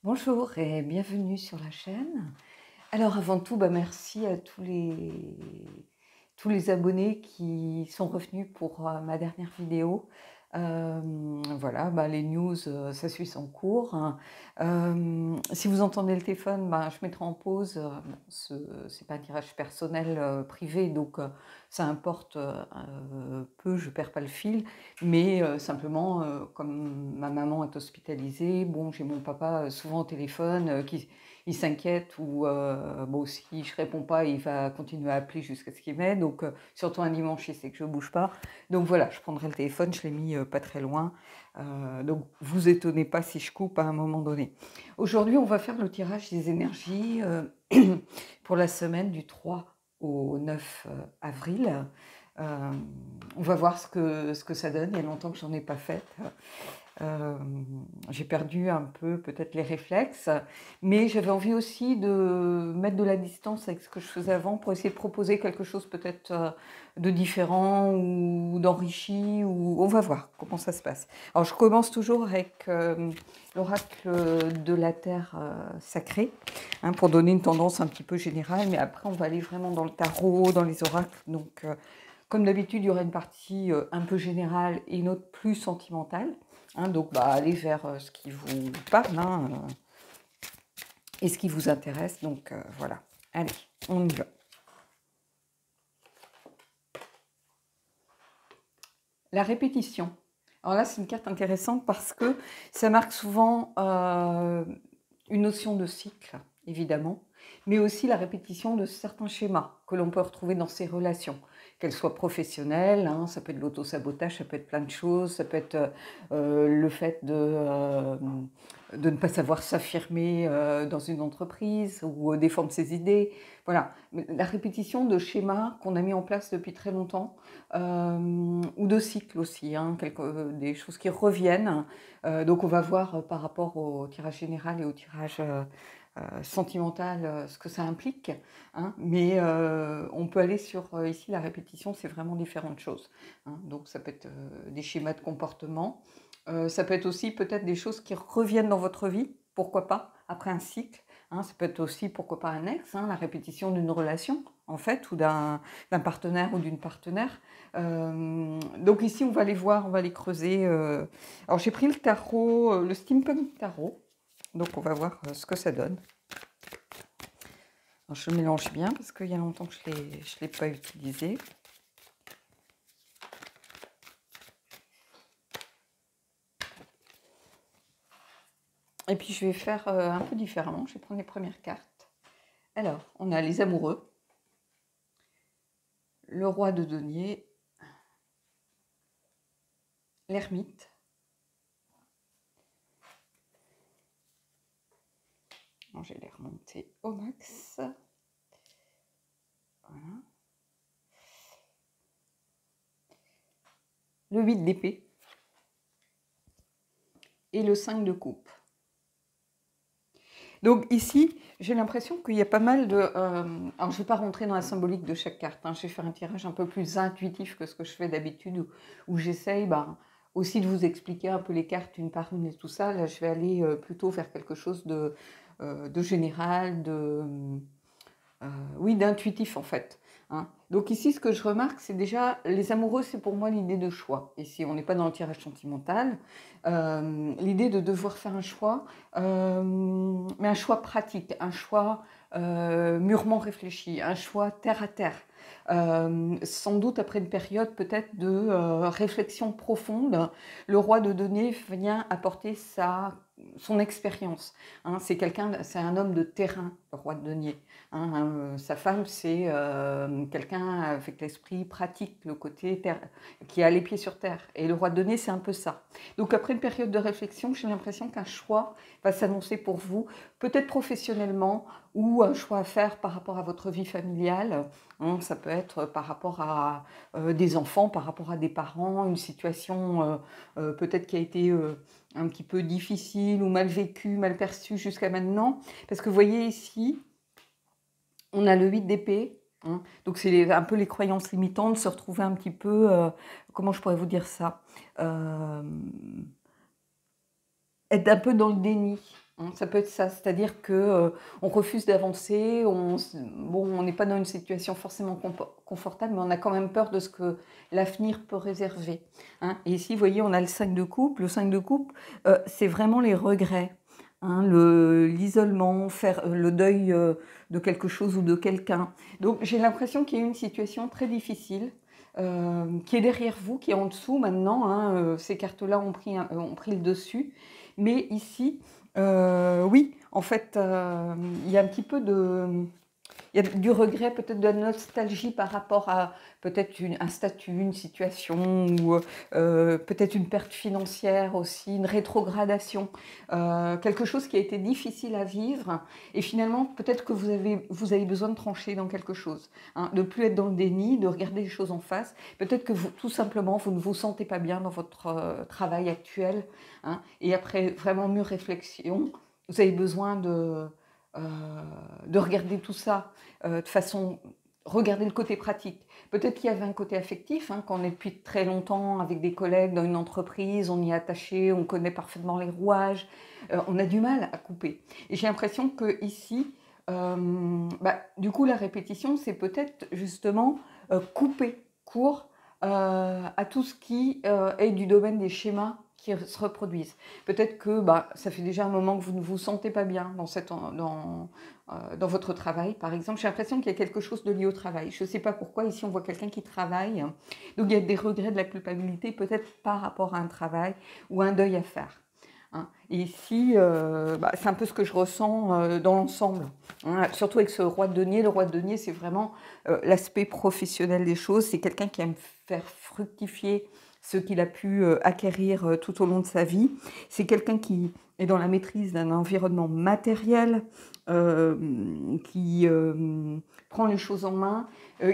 Bonjour et bienvenue sur la chaîne. Alors avant tout, merci à tous les abonnés qui sont revenus pour ma dernière vidéo. Voilà, les news, ça suit son cours, hein. Si vous entendez le téléphone, je mettrai en pause. C'est pas un tirage personnel privé, donc ça importe peu, je perds pas le fil. Mais simplement, comme ma maman est hospitalisée, bon, j'ai mon papa souvent au téléphone qui il s'inquiète ou bon, si je réponds pas, il va continuer à appeler jusqu'à ce qu'il m'aide. Donc surtout un dimanche, il sait que je bouge pas. Donc voilà, je prendrai le téléphone, je l'ai mis pas très loin. Donc vous étonnez pas si je coupe à un moment donné. Aujourd'hui, on va faire le tirage des énergies pour la semaine du 3 au 9 avril. On va voir ce que ça donne. Il y a longtemps que j'en ai pas fait. J'ai perdu un peu peut-être les réflexes, mais j'avais envie aussi de mettre de la distance avec ce que je faisais avant pour essayer de proposer quelque chose peut-être de différent ou d'enrichi, ou on va voir comment ça se passe. Alors je commence toujours avec l'oracle de la terre sacrée, hein, pour donner une tendance un petit peu générale, mais après on va aller vraiment dans le tarot, dans les oracles. Donc comme d'habitude, il y aura une partie un peu générale et une autre plus sentimentale. Hein, donc, allez vers ce qui vous parle, hein, et ce qui vous intéresse. Donc, voilà. Allez, on y va. La répétition. Alors là, c'est une carte intéressante parce que ça marque souvent une notion de cycle, évidemment, mais aussi la répétition de certains schémas que l'on peut retrouver dans ses relations, qu'elles soient professionnelles, hein, ça peut être l'auto-sabotage, ça peut être plein de choses, ça peut être le fait de ne pas savoir s'affirmer dans une entreprise ou défendre ses idées. Voilà, la répétition de schémas qu'on a mis en place depuis très longtemps, ou de cycles aussi, hein, des choses qui reviennent. Donc on va voir par rapport au tirage général et au tirage sentimental ce que ça implique, hein, mais on peut aller sur ici la répétition, c'est vraiment différentes choses, hein. Donc ça peut être des schémas de comportement, ça peut être aussi peut-être des choses qui reviennent dans votre vie, pourquoi pas, après un cycle, hein. Ça peut être aussi, pourquoi pas, un ex, hein, la répétition d'une relation en fait, ou d'un partenaire ou d'une partenaire. Donc ici on va les voir, on va les creuser. Alors j'ai pris le tarot, le steampunk tarot. Donc on va voir ce que ça donne. Alors, je mélange bien parce qu'il y a longtemps que je ne l'ai pas utilisé. Et puis je vais faire un peu différemment. Je vais prendre les premières cartes. Alors, on a les amoureux, le roi de denier, l'ermite, je vais les remonter au max. Voilà. Le 8 d'épée et le 5 de coupe. Donc ici, j'ai l'impression qu'il y a pas mal de... alors je ne vais pas rentrer dans la symbolique de chaque carte, hein. Je vais faire un tirage un peu plus intuitif que ce que je fais d'habitude, où j'essaye aussi de vous expliquer un peu les cartes une par une et tout ça. Là, je vais aller plutôt vers quelque chose de général, oui, d'intuitif en fait, hein. Donc ici, ce que je remarque, c'est déjà, les amoureux, c'est pour moi l'idée de choix. Ici, on n'est pas dans le tirage sentimental. L'idée de devoir faire un choix, mais un choix pratique, un choix mûrement réfléchi, un choix terre à terre. Sans doute après une période peut-être de réflexion profonde, le roi de denier vient apporter son expérience, hein. C'est un homme de terrain, le roi de denier, hein. Sa femme, c'est quelqu'un avec l'esprit pratique, le côté terre, qui a les pieds sur terre. Et le roi de denier, c'est un peu ça. Donc après une période de réflexion, j'ai l'impression qu'un choix va s'annoncer pour vous, peut-être professionnellement, ou un choix à faire par rapport à votre vie familiale, hein. Ça peut être par rapport à des enfants, par rapport à des parents, une situation peut-être qui a été un petit peu difficile ou mal vécue, mal perçue jusqu'à maintenant. Parce que vous voyez ici, on a le 8 d'épée, hein. Donc c'est un peu les croyances limitantes, se retrouver un petit peu, comment je pourrais vous dire ça, être un peu dans le déni, hein. Ça peut être ça, c'est-à-dire que on refuse d'avancer, bon, on n'est pas dans une situation forcément confortable, mais on a quand même peur de ce que l'avenir peut réserver, hein. Et ici, vous voyez, on a le 5 de coupe. Le 5 de coupe, c'est vraiment les regrets, hein, l'isolement, faire le deuil de quelque chose ou de quelqu'un. Donc j'ai l'impression qu'il y a une situation très difficile qui est derrière vous, qui est en dessous maintenant, hein. Ces cartes-là ont pris le dessus. Mais ici, oui, en fait, il y a un petit peu de... Il y a du regret, peut-être de la nostalgie par rapport à peut-être un statut, une situation, ou peut-être une perte financière aussi, une rétrogradation, quelque chose qui a été difficile à vivre. Et finalement, peut-être que vous avez besoin de trancher dans quelque chose, hein, de ne plus être dans le déni, de regarder les choses en face. Peut-être que tout simplement, vous ne vous sentez pas bien dans votre travail actuel, hein, et après vraiment mûre réflexion, vous avez besoin euh, de regarder tout ça de façon, regarder le côté pratique. Peut-être qu'il y avait un côté affectif, hein, quand on est depuis très longtemps avec des collègues dans une entreprise, on y est attaché, on connaît parfaitement les rouages, on a du mal à couper. Et j'ai l'impression que ici, du coup, la répétition, c'est peut-être justement couper court à tout ce qui est du domaine des schémas qui se reproduisent. Peut-être que ça fait déjà un moment que vous ne vous sentez pas bien dans votre travail, par exemple. J'ai l'impression qu'il y a quelque chose de lié au travail. Je ne sais pas pourquoi. Ici, on voit quelqu'un qui travaille. Donc, il y a des regrets, de la culpabilité, peut-être par rapport à un travail ou un deuil à faire, hein. Et ici, c'est un peu ce que je ressens dans l'ensemble, hein. Surtout avec ce roi de denier. Le roi de denier, c'est vraiment l'aspect professionnel des choses. C'est quelqu'un qui aime faire fructifier ce qu'il a pu acquérir tout au long de sa vie. C'est quelqu'un qui est dans la maîtrise d'un environnement matériel, qui prend les choses en main,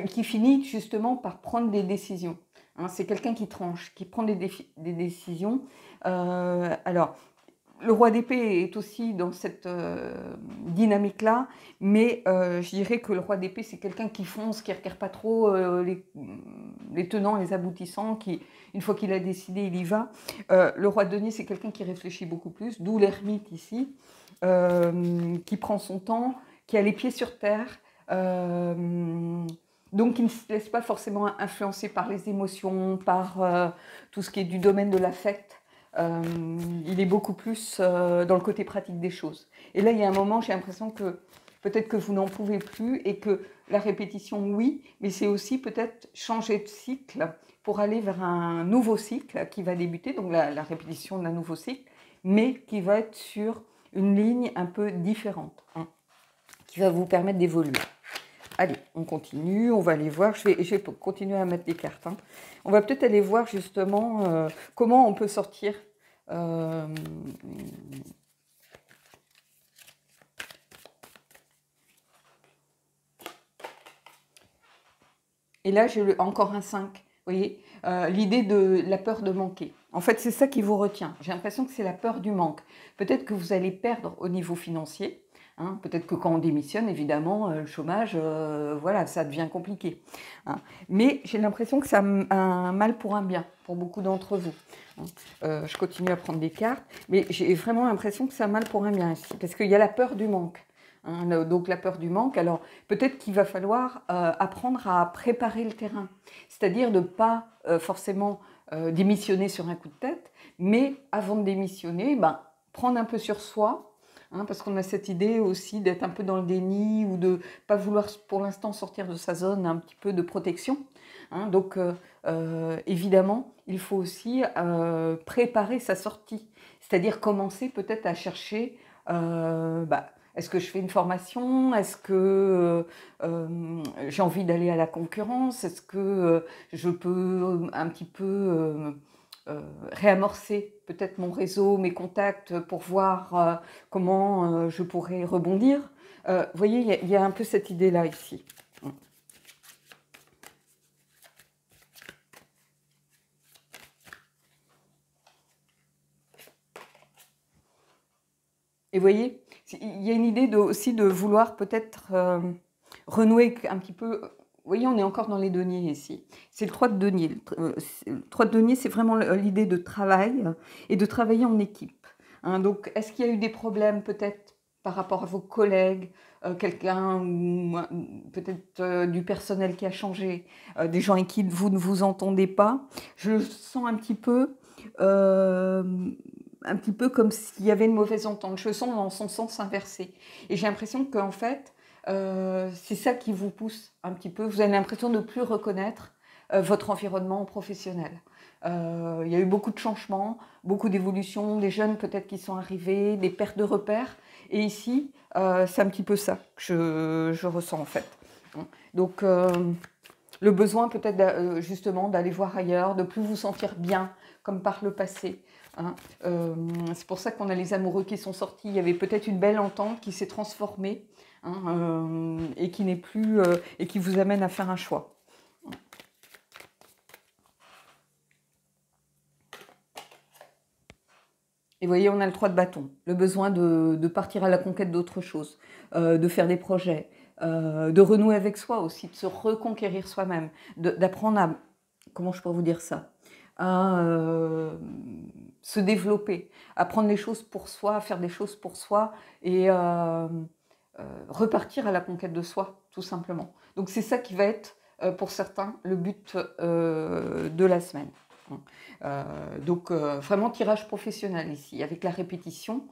qui finit justement par prendre des décisions, hein. C'est quelqu'un qui tranche, qui prend des décisions. Alors, le roi d'épée est aussi dans cette dynamique-là, mais je dirais que le roi d'épée, c'est quelqu'un qui fonce, qui ne regarde pas trop les tenants, les aboutissants, qui, une fois qu'il a décidé, il y va. Le roi de denier, c'est quelqu'un qui réfléchit beaucoup plus, d'où l'ermite ici, qui prend son temps, qui a les pieds sur terre, donc qui ne se laisse pas forcément influencer par les émotions, par tout ce qui est du domaine de l'affect. Il est beaucoup plus dans le côté pratique des choses. Et là, il y a un moment, j'ai l'impression que peut-être que vous n'en pouvez plus et que la répétition, oui, mais c'est aussi peut-être changer de cycle pour aller vers un nouveau cycle qui va débuter, donc la répétition d'un nouveau cycle, mais qui va être sur une ligne un peu différente, hein, qui va vous permettre d'évoluer. Allez, on continue, on va aller voir, je vais continuer à mettre des cartes, hein. On va peut-être aller voir justement comment on peut sortir et là, j'ai encore un 5, vous voyez, l'idée de la peur de manquer. En fait, c'est ça qui vous retient. J'ai l'impression que c'est la peur du manque. Peut-être que vous allez perdre au niveau financier, hein. Peut-être que quand on démissionne, évidemment, le chômage, voilà, ça devient compliqué, hein. Mais j'ai l'impression que c'est un mal pour un bien, pour beaucoup d'entre vous, hein. Je continue à prendre des cartes, mais j'ai vraiment l'impression que c'est un mal pour un bien ici, parce qu'il y a la peur du manque, hein, donc la peur du manque. Alors peut-être qu'il va falloir apprendre à préparer le terrain, c'est-à-dire de ne pas forcément démissionner sur un coup de tête, mais avant de démissionner, prendre un peu sur soi, hein, parce qu'on a cette idée aussi d'être un peu dans le déni ou de ne pas vouloir pour l'instant sortir de sa zone un petit peu de protection, hein. Donc évidemment, il faut aussi préparer sa sortie, c'est-à-dire commencer peut-être à chercher est-ce que je fais une formation? Est-ce que j'ai envie d'aller à la concurrence? Est-ce que je peux un petit peu réamorcer peut-être mon réseau, mes contacts pour voir comment je pourrais rebondir? Vous voyez, il y a un peu cette idée-là ici. Et vous voyez, il y a une idée aussi de vouloir peut-être renouer un petit peu. Vous voyez, on est encore dans les deniers ici. C'est le 3 de denier. Le 3 de denier, c'est vraiment l'idée de travail et de travailler en équipe, hein. Donc, est-ce qu'il y a eu des problèmes peut-être par rapport à vos collègues, quelqu'un ou peut-être du personnel qui a changé, des gens avec qui vous ne vous entendez pas? Je le sens un petit peu comme s'il y avait une mauvaise entente. Je le sens dans son sens inversé. Et j'ai l'impression qu'en fait, c'est ça qui vous pousse un petit peu. Vous avez l'impression de ne plus reconnaître votre environnement professionnel. Il y a eu beaucoup de changements, beaucoup d'évolutions, des jeunes peut-être qui sont arrivés, des pertes de repères. Et ici, c'est un petit peu ça que je ressens en fait. Donc, le besoin peut-être justement d'aller voir ailleurs, de plus vous sentir bien comme par le passé. Hein. C'est pour ça qu'on a les amoureux qui sont sortis. Il y avait peut-être une belle entente qui s'est transformée, hein, et qui n'est plus et qui vous amène à faire un choix. Et vous voyez, on a le 3 de bâton, le besoin de partir à la conquête d'autre chose, de faire des projets, de renouer avec soi aussi, de se reconquérir soi-même, d'apprendre à, comment je peux vous dire ça, à se développer, à prendre les choses pour soi, à faire des choses pour soi et repartir à la conquête de soi, tout simplement. Donc c'est ça qui va être, pour certains, le but de la semaine. Donc vraiment tirage professionnel ici, avec la répétition.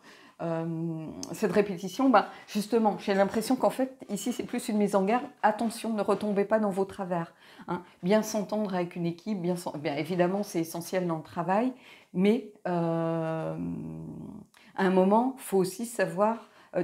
Cette répétition, justement, j'ai l'impression qu'en fait, ici, c'est plus une mise en garde. Attention, ne retombez pas dans vos travers. Hein. Bien s'entendre avec une équipe, bien évidemment, c'est essentiel dans le travail, mais à un moment, il faut aussi savoir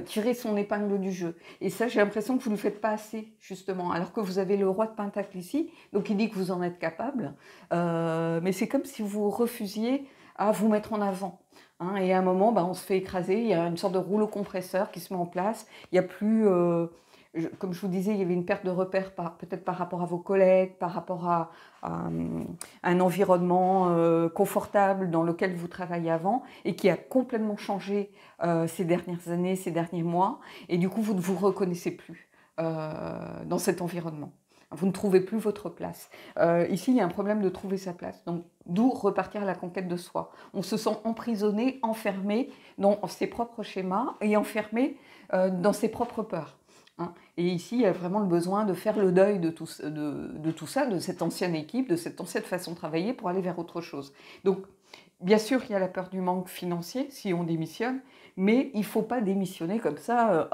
tirer son épingle du jeu. Et ça, j'ai l'impression que vous ne le faites pas assez, justement, alors que vous avez le roi de Pentacle ici, donc il dit que vous en êtes capable, mais c'est comme si vous refusiez à vous mettre en avant. Hein, et à un moment, on se fait écraser, il y a une sorte de rouleau compresseur qui se met en place, il n'y a plus... comme je vous disais, il y avait une perte de repères peut-être par rapport à vos collègues, par rapport à un environnement confortable dans lequel vous travaillez avant et qui a complètement changé ces dernières années, ces derniers mois. Et du coup, vous ne vous reconnaissez plus dans cet environnement. Vous ne trouvez plus votre place. Ici, il y a un problème de trouver sa place. Donc, d'où repartir à la conquête de soi. On se sent emprisonné, enfermé dans ses propres schémas et enfermé dans ses propres peurs. Hein. Et ici, il y a vraiment le besoin de faire le deuil de tout ça, de cette ancienne équipe, de cette ancienne façon de travailler pour aller vers autre chose. Donc, bien sûr, il y a la peur du manque financier si on démissionne, mais il ne faut pas démissionner comme ça,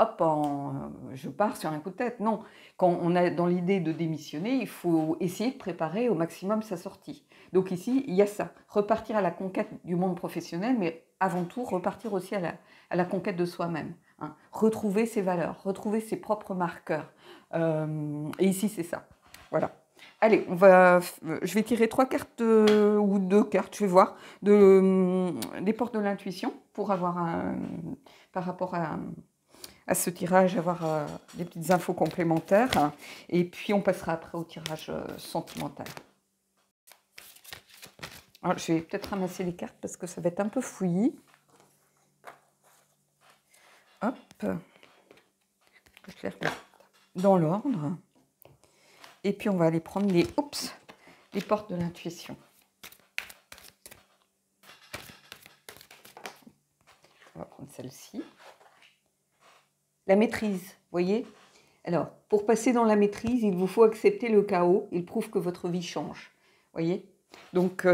je pars sur un coup de tête. Non, quand on a dans l'idée de démissionner, il faut essayer de préparer au maximum sa sortie. Donc ici, il y a ça, repartir à la conquête du monde professionnel, mais avant tout, repartir aussi à la conquête de soi-même. Hein. Retrouver ses valeurs, retrouver ses propres marqueurs. Et ici, c'est ça. Voilà. Allez, je vais tirer 3 cartes ou 2 cartes, je vais voir, des portes de l'intuition pour avoir par rapport à ce tirage, avoir des petites infos complémentaires. Hein. Et puis, on passera après au tirage sentimental. Alors, je vais peut-être ramasser les cartes parce que ça va être un peu fouillis. Hop, je les remets dans l'ordre. Et puis, on va aller prendre les portes de l'intuition. On va prendre celle-ci. La maîtrise, vous voyez? Alors, pour passer dans la maîtrise, il vous faut accepter le chaos. Il prouve que votre vie change. Vous voyez? Donc,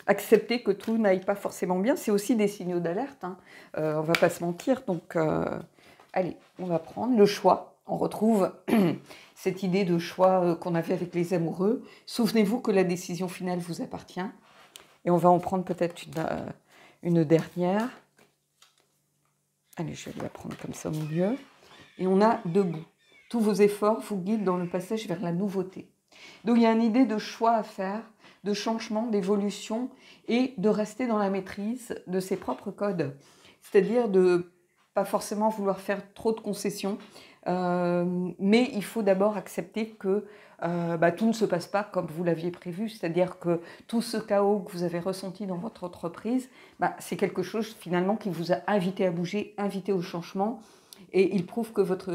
accepter que tout n'aille pas forcément bien, c'est aussi des signaux d'alerte. Hein. On ne va pas se mentir. Donc, allez, on va prendre le choix. On retrouve cette idée de choix qu'on avait avec les amoureux. Souvenez-vous que la décision finale vous appartient. Et on va en prendre peut-être une dernière. Allez, je vais la prendre comme ça au milieu. Et on a debout. Tous vos efforts vous guident dans le passage vers la nouveauté. Donc il y a une idée de choix à faire, de changement, d'évolution et de rester dans la maîtrise de ses propres codes. C'est-à-dire de pas forcément vouloir faire trop de concessions, mais il faut d'abord accepter que tout ne se passe pas comme vous l'aviez prévu, c'est-à-dire que tout ce chaos que vous avez ressenti dans votre entreprise, c'est quelque chose finalement qui vous a invité à bouger, invité au changement, et il prouve que votre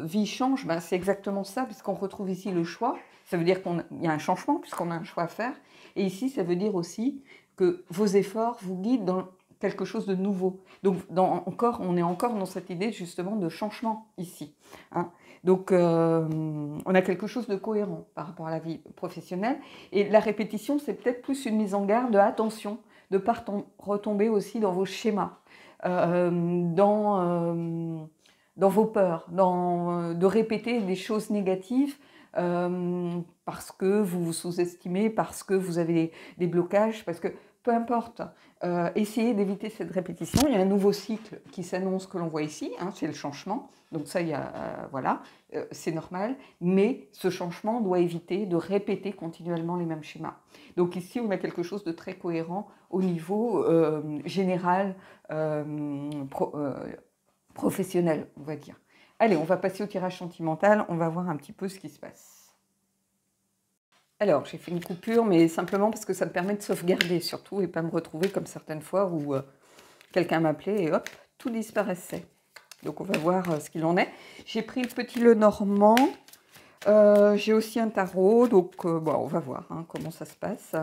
vie change. C'est exactement ça, puisqu'on retrouve ici le choix, ça veut dire qu'il y a un changement, puisqu'on a un choix à faire, et ici ça veut dire aussi que vos efforts vous guident dans quelque chose de nouveau. Donc, on est encore dans cette idée justement de changement ici. Hein. Donc, on a quelque chose de cohérent par rapport à la vie professionnelle. Et la répétition, c'est peut-être plus une mise en garde de attention, de ne pas retomber aussi dans vos schémas, dans vos peurs, de répéter des choses négatives parce que vous vous sous-estimez, parce que vous avez des blocages, parce que peu importe, essayez d'éviter cette répétition. Il y a un nouveau cycle qui s'annonce que l'on voit ici, hein, c'est le changement. Donc ça, voilà, c'est normal. Mais ce changement doit éviter de répéter continuellement les mêmes schémas. Donc ici, on a quelque chose de très cohérent au niveau général, professionnel, on va dire. Allez, on va passer au tirage sentimental. On va voir un petit peu ce qui se passe. Alors, j'ai fait une coupure, mais simplement parce que ça me permet de sauvegarder surtout et pas me retrouver comme certaines fois où quelqu'un m'appelait et hop, tout disparaissait. Donc, on va voir ce qu'il en est. J'ai pris le petit Lenormand. J'ai aussi un tarot, donc bon, on va voir hein, comment ça se passe.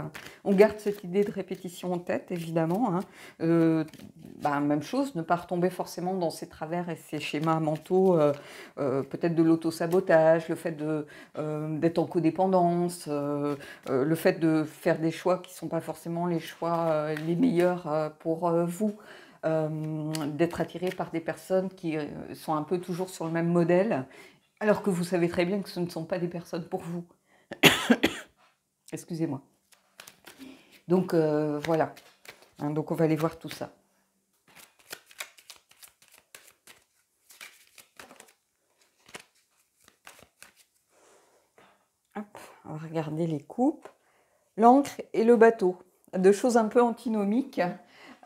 On garde cette idée de répétition en tête, évidemment. Hein. Même chose, ne pas retomber forcément dans ces travers et ces schémas mentaux, peut-être de l'auto-sabotage, le fait d'être en codépendance, le fait de faire des choix qui ne sont pas forcément les choix les meilleurs pour vous. D'être attiré par des personnes qui sont un peu toujours sur le même modèle, alors que vous savez très bien que ce ne sont pas des personnes pour vous. Excusez-moi. Donc, voilà. Hein, donc, on va aller voir tout ça. Hop, on va regarder les coupes. L'encre et le bateau. Deux choses un peu antinomiques.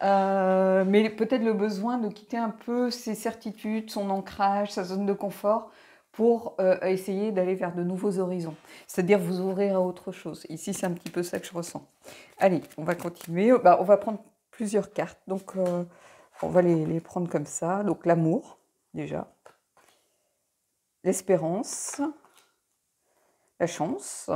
Mais peut-être le besoin de quitter un peu ses certitudes, son ancrage, sa zone de confort, pour essayer d'aller vers de nouveaux horizons. C'est-à-dire vous ouvrir à autre chose. Ici, c'est un petit peu ça que je ressens. Allez, on va continuer. On va prendre plusieurs cartes. Donc, on va les prendre comme ça. Donc, l'amour, déjà. L'espérance. La chance.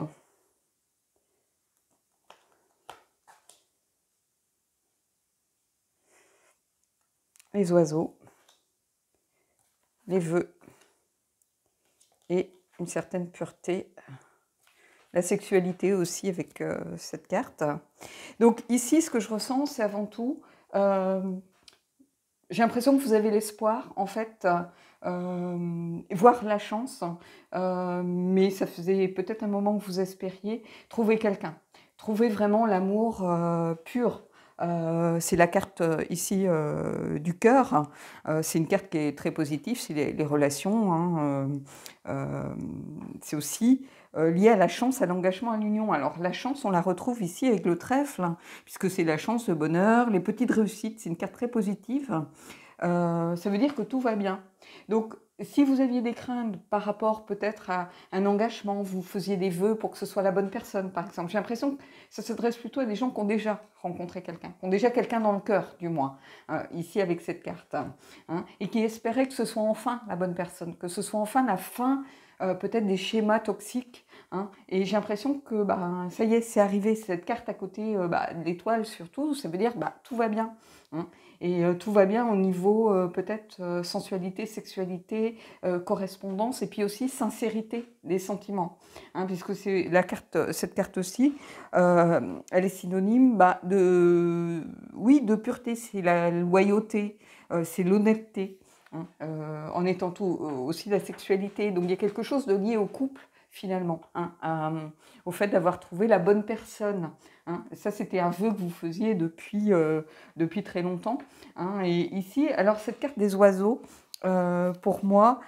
Les oiseaux. Les vœux. Et une certaine pureté, la sexualité aussi avec cette carte. Donc ici, ce que je ressens, c'est avant tout, j'ai l'impression que vous avez l'espoir, en fait, voire la chance, mais ça faisait peut-être un moment que vous espériez trouver quelqu'un, trouver vraiment l'amour pur. C'est la carte ici du cœur. C'est une carte qui est très positive, c'est les relations. Hein, c'est aussi lié à la chance, à l'engagement, à l'union. Alors la chance, on la retrouve ici avec le trèfle, hein, puisque c'est la chance, le bonheur, les petites réussites. C'est une carte très positive. Ça veut dire que tout va bien. Donc, si vous aviez des craintes par rapport peut-être à un engagement, vous faisiez des vœux pour que ce soit la bonne personne, par exemple. J'ai l'impression que ça s'adresse plutôt à des gens qui ont déjà rencontré quelqu'un, qui ont déjà quelqu'un dans le cœur, du moins, ici avec cette carte, hein, et qui espéraient que ce soit enfin la bonne personne, que ce soit enfin la fin peut-être des schémas toxiques. Hein, et j'ai l'impression que ça y est, c'est arrivé, cette carte à côté de l'étoile surtout, ça veut dire tout va bien. Hein. Et tout va bien au niveau peut-être sensualité, sexualité, correspondance et puis aussi sincérité des sentiments. Hein, puisque c'est cette carte-ci, elle est synonyme de pureté, c'est la loyauté, c'est l'honnêteté, hein, en étant aussi la sexualité. Donc il y a quelque chose de lié au couple finalement, hein, au fait d'avoir trouvé la bonne personne. Hein. Ça, c'était un vœu que vous faisiez depuis très longtemps. Hein. Et ici, alors cette carte des oiseaux, pour moi,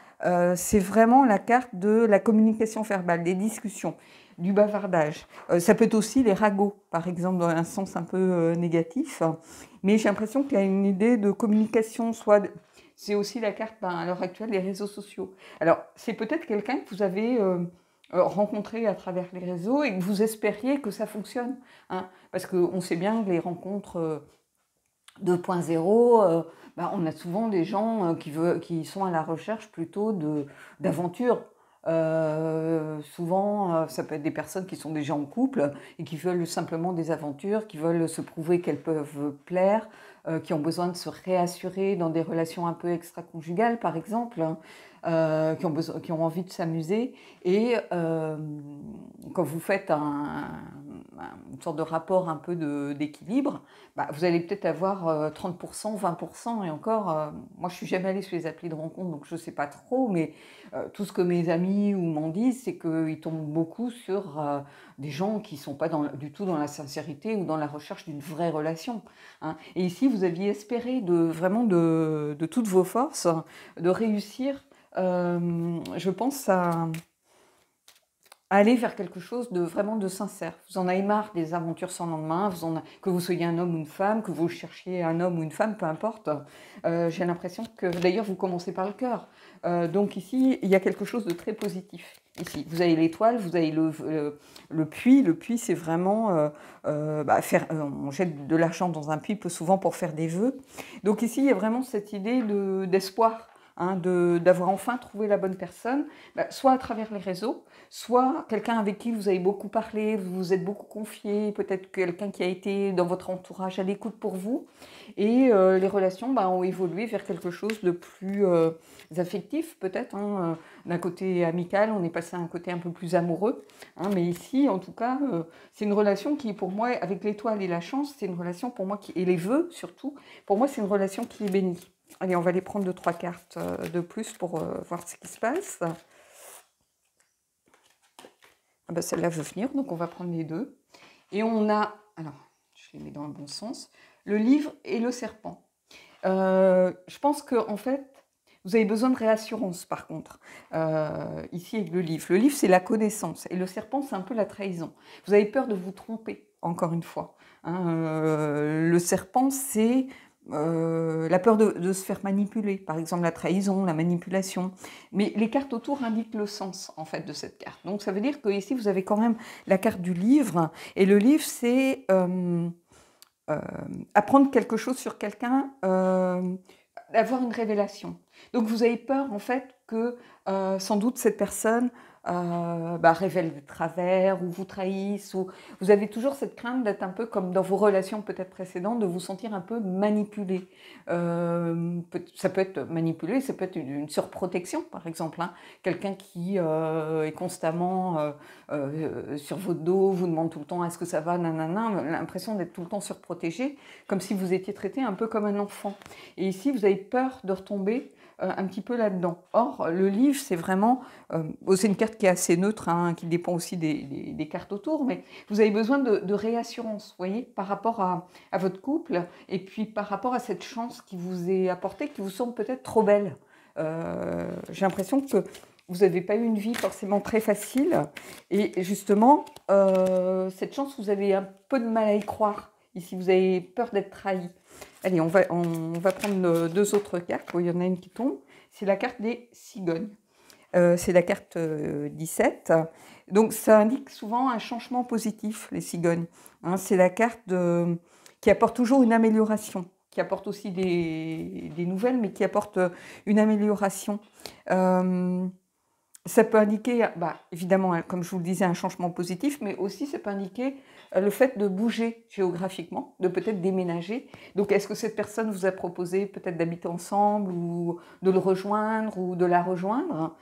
c'est vraiment la carte de la communication verbale, des discussions, du bavardage. Ça peut être aussi les ragots, par exemple, dans un sens un peu négatif. Mais j'ai l'impression qu'il y a une idée de communication, c'est aussi la carte, à l'heure actuelle, des réseaux sociaux. Alors, c'est peut-être quelqu'un que vous avez rencontré à travers les réseaux et que vous espériez que ça fonctionne. Hein, parce qu'on sait bien que les rencontres 2.0, on a souvent des gens qui sont à la recherche plutôt d'aventure. Souvent, ça peut être des personnes qui sont déjà en couple et qui veulent simplement des aventures, qui veulent se prouver qu'elles peuvent plaire, qui ont besoin de se réassurer dans des relations un peu extra-conjugales, par exemple, hein, qui ont envie de s'amuser. Et quand vous faites une sorte de rapport un peu d'équilibre, bah, vous allez peut-être avoir 30%, 20%, et encore, moi je suis jamais allée sur les applis de rencontre, donc je sais pas trop, mais tout ce que mes amis ou m'en disent, c'est qu'ils tombent beaucoup sur des gens qui sont pas du tout dans la sincérité ou dans la recherche d'une vraie relation, hein. Et ici, vous aviez espéré vraiment de toutes vos forces de réussir, je pense, à aller vers quelque chose de vraiment de sincère. Vous en avez marre des aventures sans lendemain, que vous soyez un homme ou une femme, que vous cherchiez un homme ou une femme, peu importe. J'ai l'impression que, d'ailleurs, vous commencez par le cœur. Donc ici, il y a quelque chose de très positif. Ici, vous avez l'étoile, vous avez le puits. Le puits, c'est vraiment on jette de l'argent dans un puits souvent pour faire des vœux. Donc ici, il y a vraiment cette idée d'espoir, hein, d'avoir enfin trouvé la bonne personne, soit à travers les réseaux, soit quelqu'un avec qui vous avez beaucoup parlé, vous vous êtes beaucoup confié, peut-être quelqu'un qui a été dans votre entourage à l'écoute pour vous, et les relations ont évolué vers quelque chose de plus affectif peut-être, hein. D'un côté amical, on est passé à un côté un peu plus amoureux, hein, mais ici, en tout cas, c'est une relation qui, pour moi, avec l'étoile et la chance, c'est une relation pour moi, et les vœux surtout, pour moi, c'est une relation qui est bénie. Allez, on va aller prendre 2-3 cartes de plus pour voir ce qui se passe. Ah ben, celle-là veut venir, donc on va prendre les deux. Et on a, alors, je les mets dans le bon sens, le livre et le serpent. Je pense que en fait, vous avez besoin de réassurance, par contre, ici avec le livre. Le livre, c'est la connaissance, et le serpent, c'est un peu la trahison. Vous avez peur de vous tromper, encore une fois, hein. Le serpent, c'est la peur de se faire manipuler, par exemple la trahison, la manipulation. Mais les cartes autour indiquent le sens, en fait, de cette carte. Donc ça veut dire que ici, vous avez quand même la carte du livre, et le livre, c'est apprendre quelque chose sur quelqu'un, avoir une révélation. Donc vous avez peur, en fait, que sans doute cette personne révèle des travers ou vous trahisse, ou vous avez toujours cette crainte d'être un peu comme dans vos relations peut-être précédentes, de vous sentir un peu manipulé. Ça peut être manipulé, ça peut être une surprotection, par exemple, hein. Quelqu'un qui est constamment sur votre dos, vous demande tout le temps est-ce que ça va, nanana, l'impression d'être tout le temps surprotégé, comme si vous étiez traité un peu comme un enfant. Et ici, vous avez peur de retomber un petit peu là-dedans. Or, le livre, c'est vraiment... c'est une carte qui est assez neutre, hein, qui dépend aussi des cartes autour, mais vous avez besoin de réassurance, vous voyez, par rapport à votre couple, et puis par rapport à cette chance qui vous est apportée, qui vous semble peut-être trop belle. J'ai l'impression que vous n'avez pas eu une vie forcément très facile, et justement, cette chance, vous avez un peu de mal à y croire. Ici, vous avez peur d'être trahi. Allez, on va prendre 2 autres cartes. Il y en a une qui tombe. C'est la carte des cigognes. C'est la carte 17. Donc, ça indique souvent un changement positif, les cigognes, hein. C'est la carte qui apporte toujours une amélioration, qui apporte aussi des nouvelles, mais qui apporte une amélioration. Ça peut indiquer, évidemment, comme je vous le disais, un changement positif, mais aussi ça peut indiquer le fait de bouger géographiquement, de peut-être déménager. Donc, est-ce que cette personne vous a proposé peut-être d'habiter ensemble ou de le rejoindre ou de la rejoindre?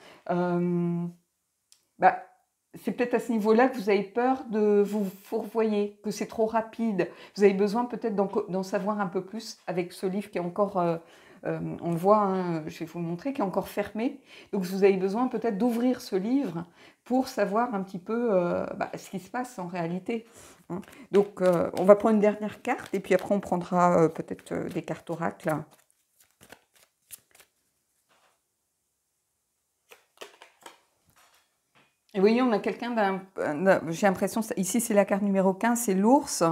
C'est peut-être à ce niveau-là que vous avez peur de vous fourvoyer, que c'est trop rapide. Vous avez besoin peut-être d'en savoir un peu plus avec ce livre qui est encore... on le voit, hein, je vais vous le montrer, qui est encore fermé. Donc vous avez besoin peut-être d'ouvrir ce livre pour savoir un petit peu ce qui se passe en réalité, hein. Donc on va prendre une dernière carte et puis après on prendra peut-être des cartes oracles. Et vous voyez, on a quelqu'un j'ai l'impression, ici c'est la carte numéro 15, c'est l'ours.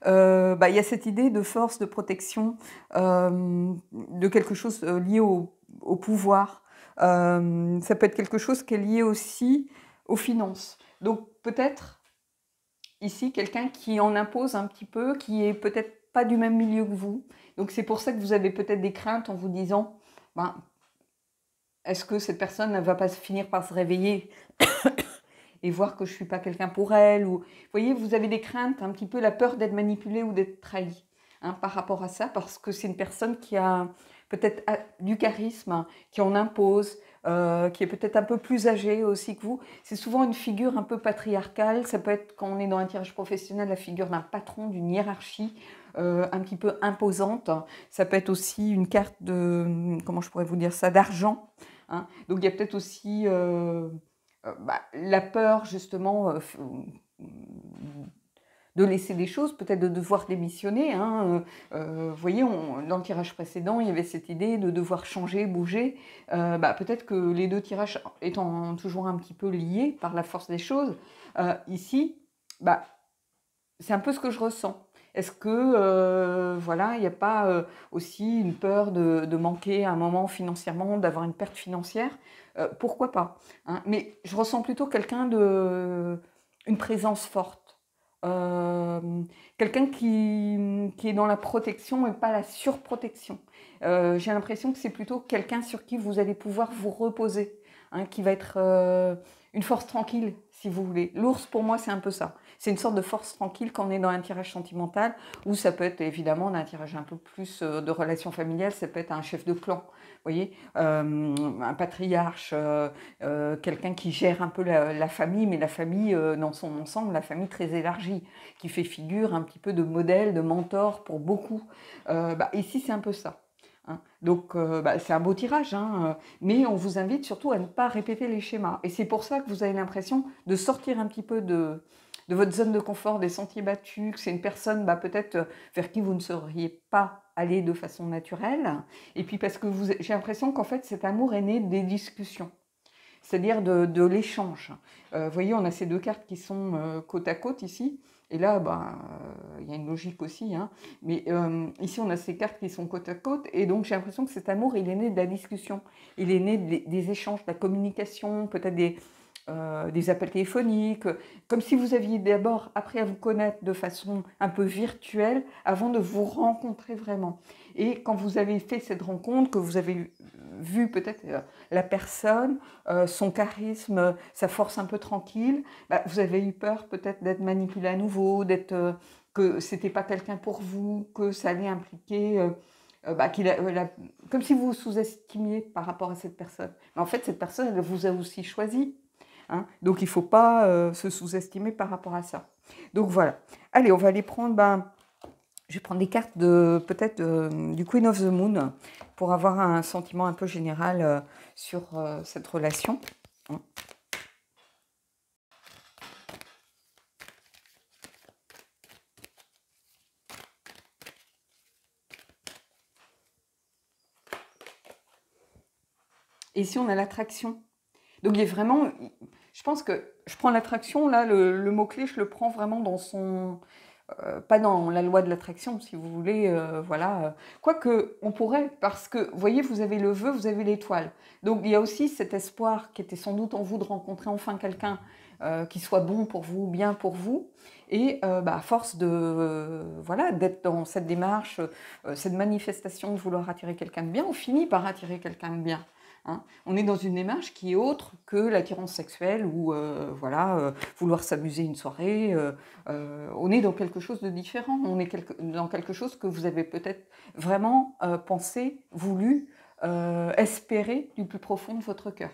Il y a cette idée de force, de protection, de quelque chose lié au pouvoir. Ça peut être quelque chose qui est lié aussi aux finances. Donc peut-être ici quelqu'un qui en impose un petit peu, qui est peut-être pas du même milieu que vous. Donc c'est pour ça que vous avez peut-être des craintes en vous disant, est-ce que cette personne ne va pas finir par se réveiller et voir que je ne suis pas quelqu'un pour elle ou... Vous voyez, vous avez des craintes, un petit peu la peur d'être manipulé ou d'être trahi par rapport à ça, parce que c'est une personne qui a peut-être du charisme, qui en impose, qui est peut-être un peu plus âgée aussi que vous. C'est souvent une figure un peu patriarcale. Ça peut être, quand on est dans un tirage professionnel, la figure d'un patron, d'une hiérarchie un petit peu imposante. Ça peut être aussi une carte de, comment je pourrais vous dire ça, d'argent. Donc il y a peut-être aussi la peur justement de laisser des choses, peut-être de devoir démissionner. Vous voyez, dans le tirage précédent, il y avait cette idée de devoir changer, bouger. Peut-être que les deux tirages étant toujours un petit peu liés par la force des choses, ici, c'est un peu ce que je ressens. Est-ce que, il n'y a pas aussi une peur de manquer à un moment financièrement, d'avoir une perte financière? Pourquoi pas, mais je ressens plutôt une présence forte. Quelqu'un qui est dans la protection et pas la surprotection. J'ai l'impression que c'est plutôt quelqu'un sur qui vous allez pouvoir vous reposer, qui va être une force tranquille, si vous voulez. L'ours, pour moi, c'est un peu ça. C'est une sorte de force tranquille quand on est dans un tirage sentimental, ou ça peut être évidemment un tirage un peu plus de relations familiales, ça peut être un chef de clan, vous voyez, un patriarche, quelqu'un qui gère un peu la famille, mais la famille dans son ensemble, la famille très élargie, qui fait figure un petit peu de modèle, de mentor pour beaucoup. Ici, c'est un peu ça. Donc, c'est un beau tirage, mais on vous invite surtout à ne pas répéter les schémas. Et c'est pour ça que vous avez l'impression de sortir un petit peu de votre zone de confort, des sentiers battus, que c'est une personne peut-être vers qui vous ne seriez pas allé de façon naturelle. Et puis parce que j'ai l'impression qu'en fait, cet amour est né des discussions, c'est-à-dire de l'échange. Vous voyez, on a ces deux cartes qui sont côte à côte ici. Et là, y a une logique aussi. Mais ici, on a ces cartes qui sont côte à côte. Et donc, j'ai l'impression que cet amour, il est né de la discussion. Il est né des échanges, de la communication, peut-être des appels téléphoniques. Comme si vous aviez d'abord appris à vous connaître de façon un peu virtuelle avant de vous rencontrer vraiment. Et quand vous avez fait cette rencontre, que vous avez vu peut-être la personne, son charisme, sa force un peu tranquille, vous avez eu peur peut-être d'être manipulé à nouveau, que c'était pas quelqu'un pour vous, que ça allait impliquer comme si vous vous sous-estimiez par rapport à cette personne. Mais en fait, cette personne, elle vous a aussi choisi. Donc il ne faut pas se sous-estimer par rapport à ça. Donc voilà. Allez, on va aller prendre... je vais prendre des cartes peut-être du Queen of the Moon pour avoir un sentiment un peu général sur cette relation. Et ici, on a l'attraction. Donc il y a vraiment... Je pense que je prends l'attraction, là, le mot-clé, je le prends vraiment dans son... pas dans la loi de l'attraction, si vous voulez, voilà. Quoique, on pourrait, parce que, vous voyez, vous avez le vœu, vous avez l'étoile. Donc, il y a aussi cet espoir qui était sans doute en vous de rencontrer enfin quelqu'un qui soit bon pour vous, bien pour vous. Et à force d'être dans cette démarche, cette manifestation de vouloir attirer quelqu'un de bien, on finit par attirer quelqu'un de bien. On est dans une démarche qui est autre que l'attirance sexuelle ou vouloir s'amuser une soirée. On est dans quelque chose de différent. On est dans quelque chose que vous avez peut-être vraiment pensé, voulu, espéré du plus profond de votre cœur.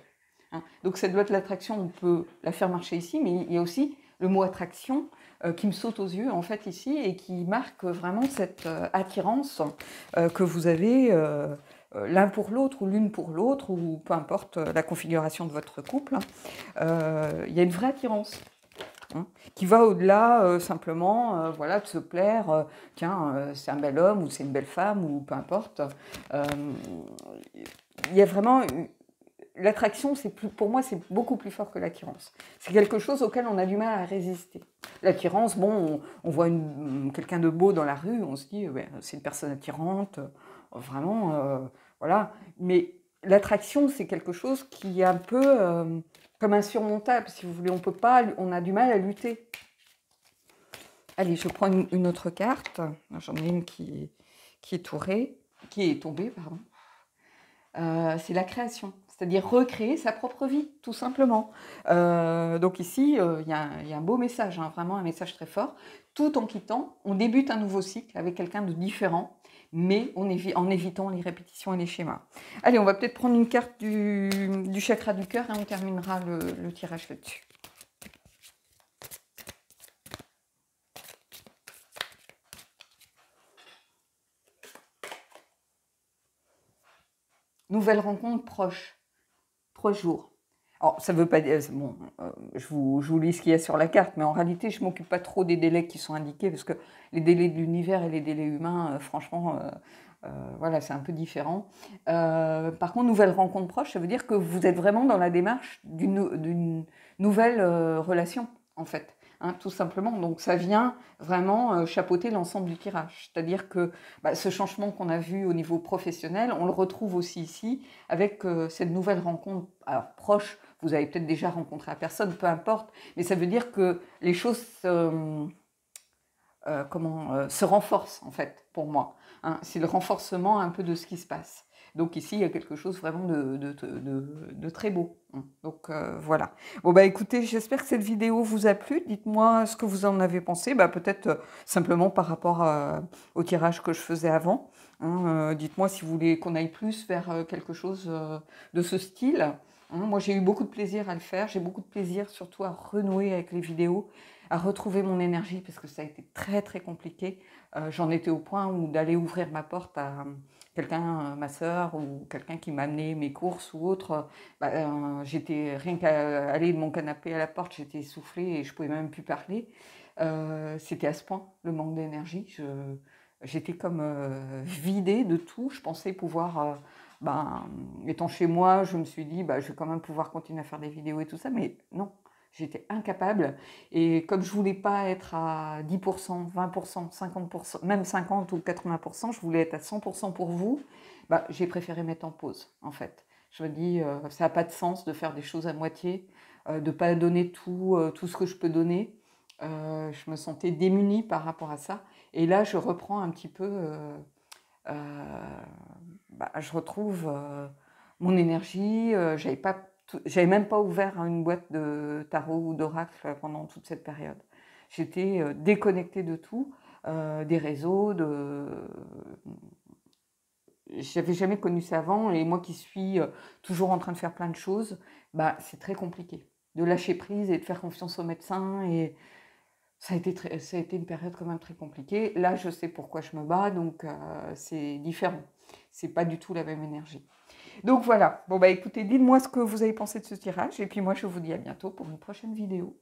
Donc cette loi de l'attraction, on peut la faire marcher ici, mais il y a aussi le mot attraction qui me saute aux yeux en fait ici et qui marque vraiment cette attirance que vous avez l'un pour l'autre ou l'une pour l'autre, ou peu importe la configuration de votre couple. Il y a une vraie attirance qui va au-delà simplement de se plaire, c'est un bel homme ou c'est une belle femme ou peu importe. Il y a vraiment... L'attraction, pour moi, c'est beaucoup plus fort que l'attirance. C'est quelque chose auquel on a du mal à résister. L'attirance, on voit quelqu'un de beau dans la rue, on se dit, c'est une personne attirante, vraiment, voilà. Mais l'attraction, c'est quelque chose qui est un peu comme insurmontable, si vous voulez. On a du mal à lutter. Allez, je prends une autre carte. J'en ai une qui est tombée, pardon. C'est la création. c'est-à-dire recréer sa propre vie, tout simplement. Donc ici, il y a un beau message, hein, vraiment un message très fort. Tout en quittant, on débute un nouveau cycle avec quelqu'un de différent, mais en évitant les répétitions et les schémas. Allez, on va peut-être prendre une carte du chakra du cœur et on terminera le tirage là-dessus. Nouvelle rencontre proche jour. Alors, ça veut pas dire, bon, je vous lis ce qu'il y a sur la carte, mais en réalité, je ne m'occupe pas trop des délais qui sont indiqués, parce que les délais de l'univers et les délais humains, franchement, voilà, c'est un peu différent. Par contre, nouvelle rencontre proche, ça veut dire que vous êtes vraiment dans la démarche d'une nouvelle relation, en fait. Hein, tout simplement. Donc ça vient vraiment chapeauter l'ensemble du tirage. C'est-à-dire que ce changement qu'on a vu au niveau professionnel, on le retrouve aussi ici avec cette nouvelle rencontre. Alors proche, vous avez peut-être déjà rencontré la personne, peu importe, mais ça veut dire que les choses se renforcent en fait pour moi. Hein. C'est le renforcement un peu de ce qui se passe. Donc ici, il y a quelque chose vraiment de très beau. Donc voilà. Bon bah écoutez, j'espère que cette vidéo vous a plu. Dites-moi ce que vous en avez pensé. Peut-être simplement par rapport au tirage que je faisais avant. Hein, dites-moi si vous voulez qu'on aille plus vers quelque chose de ce style. Hein. Moi, j'ai eu beaucoup de plaisir à le faire. J'ai beaucoup de plaisir surtout à renouer avec les vidéos, à retrouver mon énergie parce que ça a été très très compliqué. J'en étais au point où d'aller ouvrir ma porte à quelqu'un, ma sœur ou quelqu'un qui m'amenait mes courses ou autre, j'étais rien qu'à aller de mon canapé à la porte, j'étais essoufflée et je pouvais même plus parler. C'était à ce point le manque d'énergie. J'étais comme vidée de tout. Je pensais pouvoir, étant chez moi, je me suis dit, je vais quand même pouvoir continuer à faire des vidéos et tout ça, mais non. J'étais incapable et comme je voulais pas être à 10%, 20%, 50%, même 50 ou 80%, je voulais être à 100% pour vous, j'ai préféré mettre en pause en fait. Je me dis, ça n'a pas de sens de faire des choses à moitié, de ne pas donner tout ce que je peux donner. Je me sentais démunie par rapport à ça. Et là, je reprends un petit peu, je retrouve mon énergie, j'avais même pas ouvert une boîte de tarot ou d'oracle pendant toute cette période. J'étais déconnectée de tout, des réseaux, j'avais jamais connu ça avant et moi qui suis toujours en train de faire plein de choses, c'est très compliqué de lâcher prise et de faire confiance aux médecins et ça a été une période quand même très compliquée. Là, je sais pourquoi je me bats, donc c'est différent. C'est pas du tout la même énergie. Donc voilà. Bon écoutez, dites-moi ce que vous avez pensé de ce tirage et puis moi je vous dis à bientôt pour une prochaine vidéo.